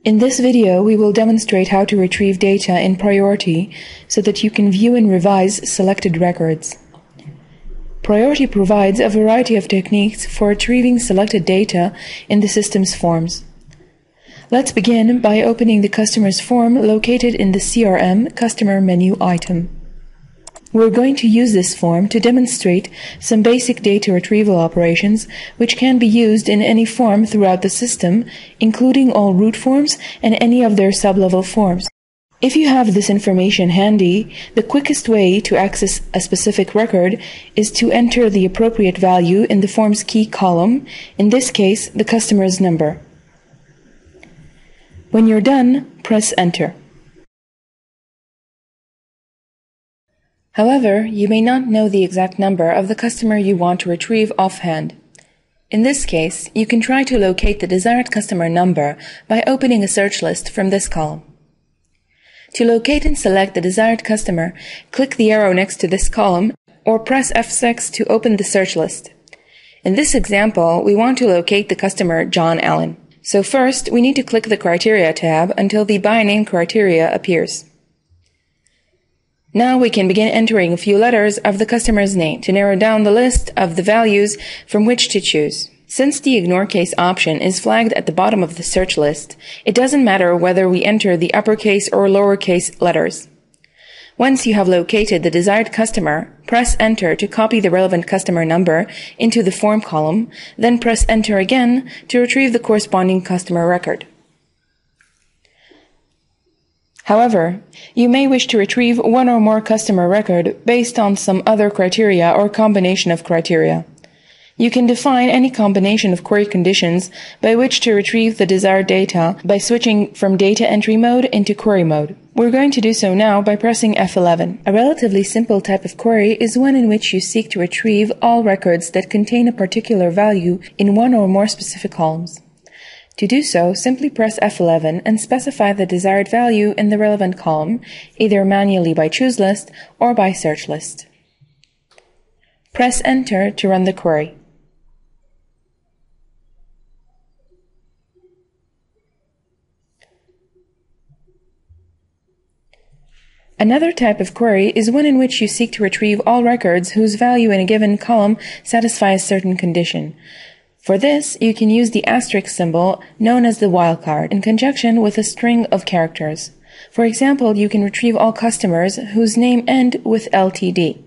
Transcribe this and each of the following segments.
In this video, we will demonstrate how to retrieve data in Priority so that you can view and revise selected records. Priority provides a variety of techniques for retrieving selected data in the system's forms. Let's begin by opening the customer's form located in the CRM Customer Menu item. We're going to use this form to demonstrate some basic data retrieval operations which can be used in any form throughout the system, including all root forms and any of their sub-level forms. If you have this information handy, the quickest way to access a specific record is to enter the appropriate value in the form's key column, in this case, the customer's number. When you're done, press Enter. However, you may not know the exact number of the customer you want to retrieve offhand. In this case, you can try to locate the desired customer number by opening a search list from this column. To locate and select the desired customer, click the arrow next to this column or press F6 to open the search list. In this example, we want to locate the customer John Allen. So first, we need to click the Criteria tab until the By Name criteria appears. Now we can begin entering a few letters of the customer's name to narrow down the list of the values from which to choose. Since the Ignore Case option is flagged at the bottom of the search list, it doesn't matter whether we enter the uppercase or lowercase letters. Once you have located the desired customer, press Enter to copy the relevant customer number into the form column, then press Enter again to retrieve the corresponding customer record. However, you may wish to retrieve one or more customer record based on some other criteria or combination of criteria. You can define any combination of query conditions by which to retrieve the desired data by switching from data entry mode into query mode. We're going to do so now by pressing F11. A relatively simple type of query is one in which you seek to retrieve all records that contain a particular value in one or more specific columns. To do so, simply press F11 and specify the desired value in the relevant column, either manually by ChooseList or by SearchList. Press Enter to run the query. Another type of query is one in which you seek to retrieve all records whose value in a given column satisfies a certain condition. For this, you can use the asterisk symbol known as the wildcard in conjunction with a string of characters. For example, you can retrieve all customers whose name end with LTD.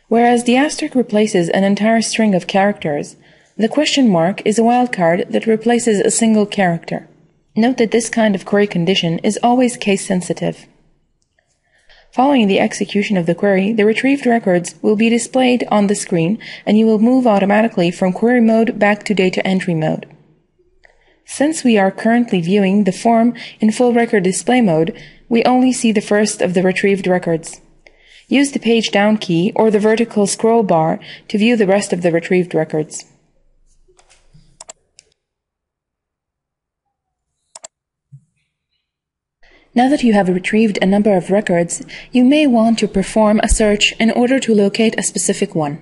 Whereas the asterisk replaces an entire string of characters, the question mark is a wildcard that replaces a single character. Note that this kind of query condition is always case-sensitive. Following the execution of the query, the retrieved records will be displayed on the screen and you will move automatically from query mode back to data entry mode. Since we are currently viewing the form in full record display mode, we only see the first of the retrieved records. Use the page down key or the vertical scroll bar to view the rest of the retrieved records. Now that you have retrieved a number of records, you may want to perform a search in order to locate a specific one.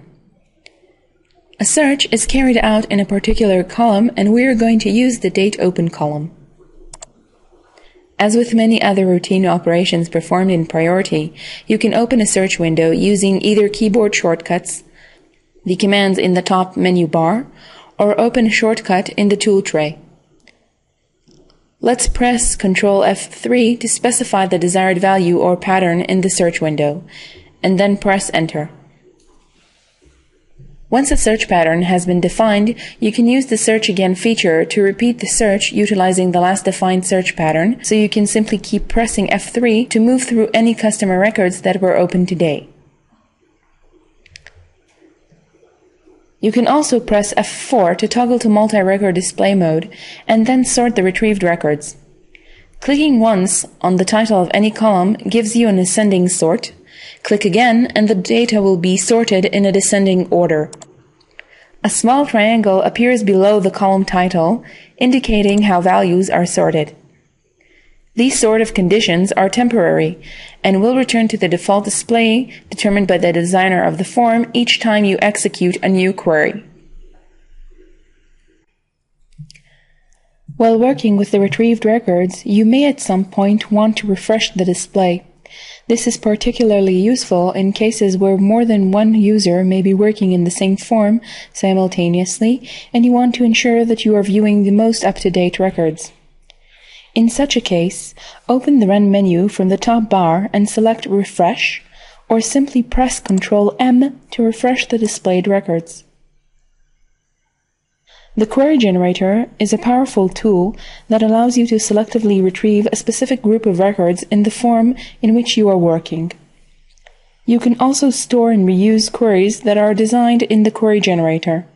A search is carried out in a particular column, and we are going to use the Date Open column. As with many other routine operations performed in Priority, you can open a search window using either keyboard shortcuts, the commands in the top menu bar, or open a shortcut in the tool tray. Let's press Ctrl F3 to specify the desired value or pattern in the search window, and then press Enter. Once a search pattern has been defined, you can use the Search Again feature to repeat the search utilizing the last defined search pattern, so you can simply keep pressing F3 to move through any customer records that were open today. You can also press F4 to toggle to multi-record display mode and then sort the retrieved records. Clicking once on the title of any column gives you an ascending sort. Click again and the data will be sorted in a descending order. A small triangle appears below the column title, indicating how values are sorted. These sort of conditions are temporary and will return to the default display determined by the designer of the form each time you execute a new query. While working with the retrieved records, you may at some point want to refresh the display. This is particularly useful in cases where more than one user may be working in the same form simultaneously, and you want to ensure that you are viewing the most up-to-date records. In such a case, open the Run menu from the top bar and select Refresh, or simply press Ctrl-M to refresh the displayed records. The query generator is a powerful tool that allows you to selectively retrieve a specific group of records in the form in which you are working. You can also store and reuse queries that are designed in the query generator.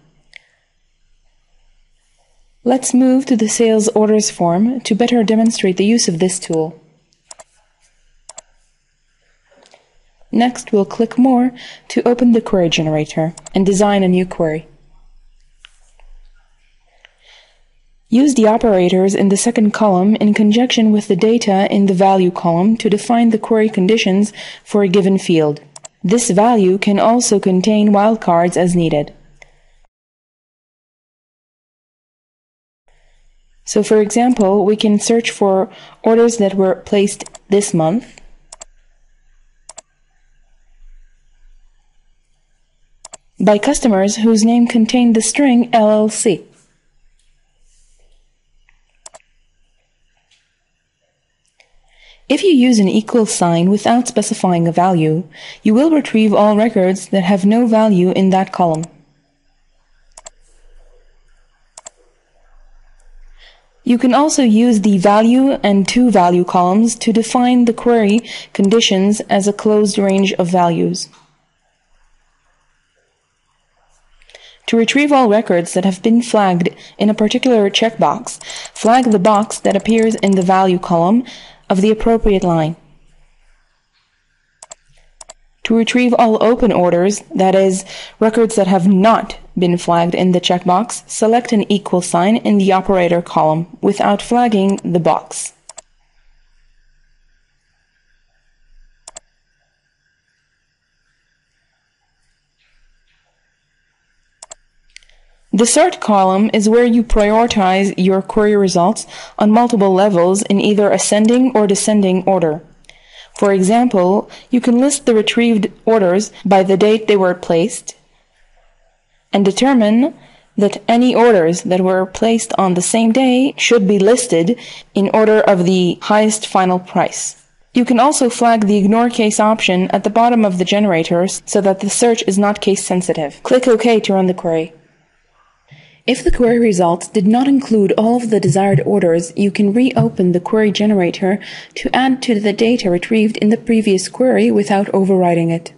Let's move to the Sales Orders form to better demonstrate the use of this tool. Next, we'll click More to open the query generator and design a new query. Use the operators in the second column in conjunction with the data in the Value column to define the query conditions for a given field. This value can also contain wildcards as needed. So, for example, we can search for orders that were placed this month, by customers whose name contained the string LLC. If you use an equal sign without specifying a value, you will retrieve all records that have no value in that column. You can also use the value and toValue columns to define the query conditions as a closed range of values. To retrieve all records that have been flagged in a particular checkbox, flag the box that appears in the Value column of the appropriate line. To retrieve all open orders, that is, records that have not been flagged in the checkbox, select an equal sign in the operator column without flagging the box. The Sort column is where you prioritize your query results on multiple levels in either ascending or descending order. For example, you can list the retrieved orders by the date they were placed and determine that any orders that were placed on the same day should be listed in order of the highest final price. You can also flag the Ignore Case option at the bottom of the generator so that the search is not case sensitive. Click OK to run the query. If the query results did not include all of the desired orders, you can reopen the query generator to add to the data retrieved in the previous query without overriding it.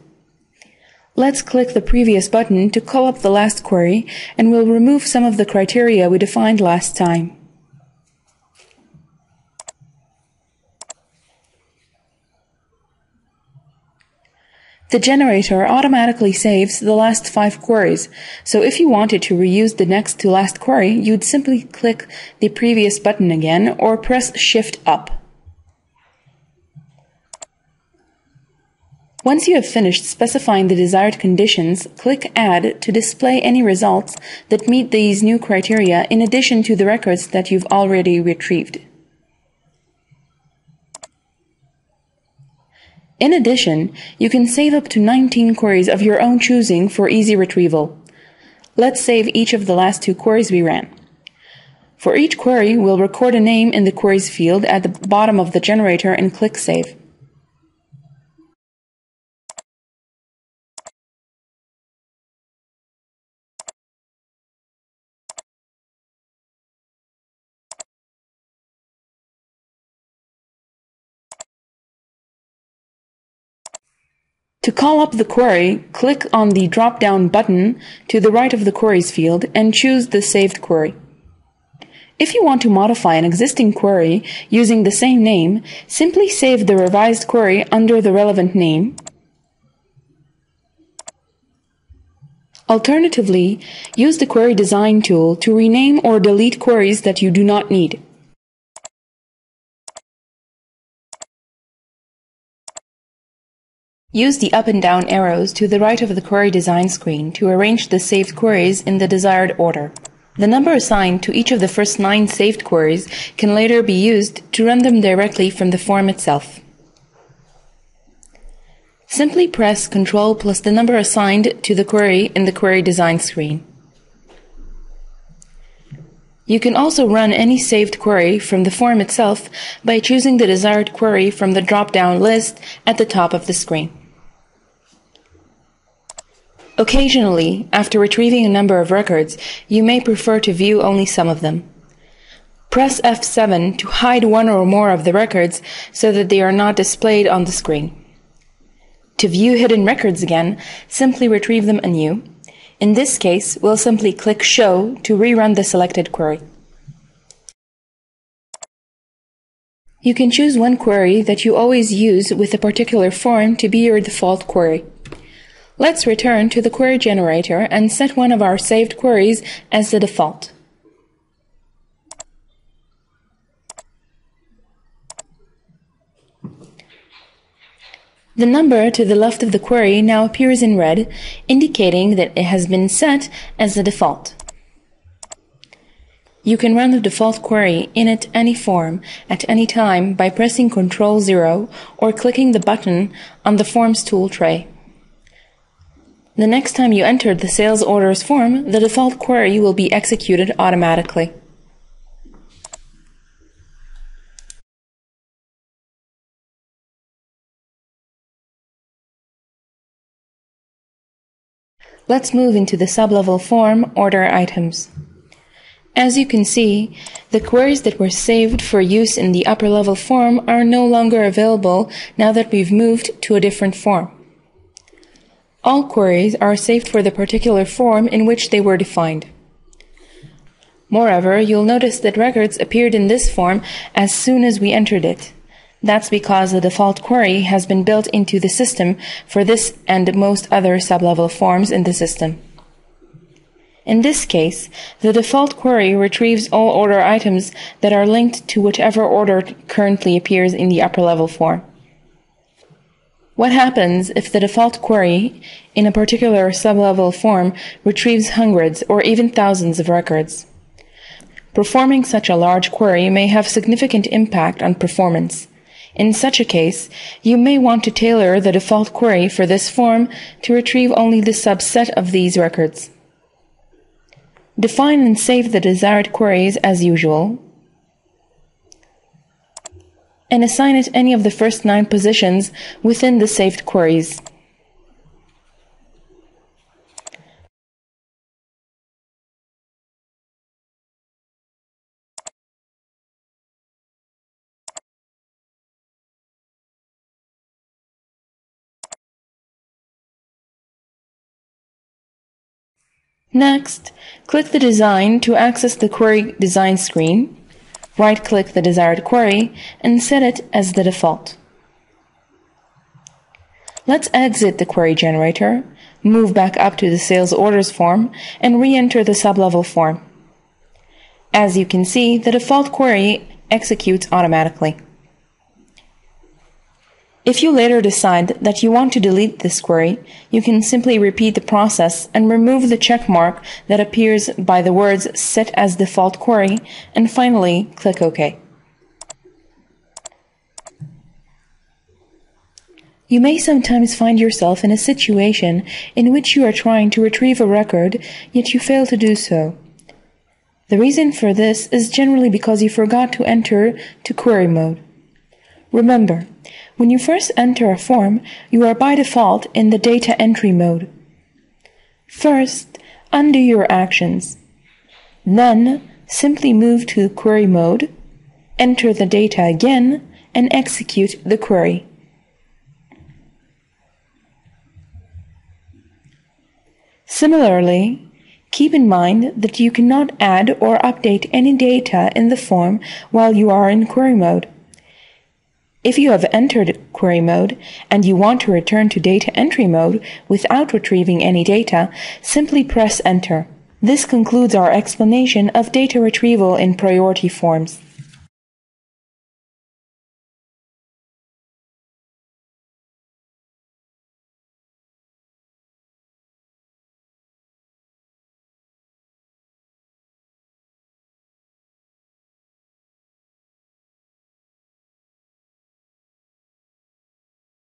Let's click the Previous button to call up the last query, and we'll remove some of the criteria we defined last time. The generator automatically saves the last 5 queries, so if you wanted to reuse the next to last query, you'd simply click the Previous button again or press Shift up. Once you have finished specifying the desired conditions, click Add to display any results that meet these new criteria in addition to the records that you've already retrieved. In addition, you can save up to 19 queries of your own choosing for easy retrieval. Let's save each of the last 2 queries we ran. For each query, we'll record a name in the Queries field at the bottom of the generator and click Save. To call up the query, click on the drop-down button to the right of the Queries field and choose the saved query. If you want to modify an existing query using the same name, simply save the revised query under the relevant name. Alternatively, use the Query Design tool to rename or delete queries that you do not need. Use the up and down arrows to the right of the Query Design screen to arrange the saved queries in the desired order. The number assigned to each of the first 9 saved queries can later be used to run them directly from the form itself. Simply press Ctrl plus the number assigned to the query in the Query Design screen. You can also run any saved query from the form itself by choosing the desired query from the drop-down list at the top of the screen. Occasionally, after retrieving a number of records, you may prefer to view only some of them. Press F7 to hide one or more of the records so that they are not displayed on the screen. To view hidden records again, simply retrieve them anew. In this case, we'll simply click Show to rerun the selected query. You can choose one query that you always use with a particular form to be your default query. Let's return to the query generator and set one of our saved queries as the default. The number to the left of the query now appears in red, indicating that it has been set as the default. You can run the default query in any form at any time by pressing Ctrl 0 or clicking the button on the Forms tool tray. The next time you enter the sales orders form, the default query will be executed automatically. Let's move into the sub-level form, Order Items. As you can see, the queries that were saved for use in the upper-level form are no longer available now that we've moved to a different form. All queries are saved for the particular form in which they were defined. Moreover, you'll notice that records appeared in this form as soon as we entered it. That's because the default query has been built into the system for this and most other sub-level forms in the system. In this case, the default query retrieves all order items that are linked to whichever order currently appears in the upper-level form. What happens if the default query in a particular sub-level form retrieves hundreds or even thousands of records? Performing such a large query may have significant impact on performance. In such a case, you may want to tailor the default query for this form to retrieve only the subset of these records. Define and save the desired queries as usual, and assign it any of the first 9 positions within the saved queries. Next, click the design to access the Query Design screen. Right-click the desired query and set it as the default. Let's exit the query generator, move back up to the Sales Orders form, and re-enter the sub-level form. As you can see, the default query executes automatically. If you later decide that you want to delete this query, you can simply repeat the process and remove the check mark that appears by the words Set as Default Query, and finally click OK. You may sometimes find yourself in a situation in which you are trying to retrieve a record, yet you fail to do so. The reason for this is generally because you forgot to enter to query mode. Remember, when you first enter a form, you are by default in the data entry mode. First, undo your actions. Then, simply move to query mode, enter the data again, and execute the query. Similarly, keep in mind that you cannot add or update any data in the form while you are in query mode. If you have entered query mode and you want to return to data entry mode without retrieving any data, simply press Enter. This concludes our explanation of data retrieval in priority forms.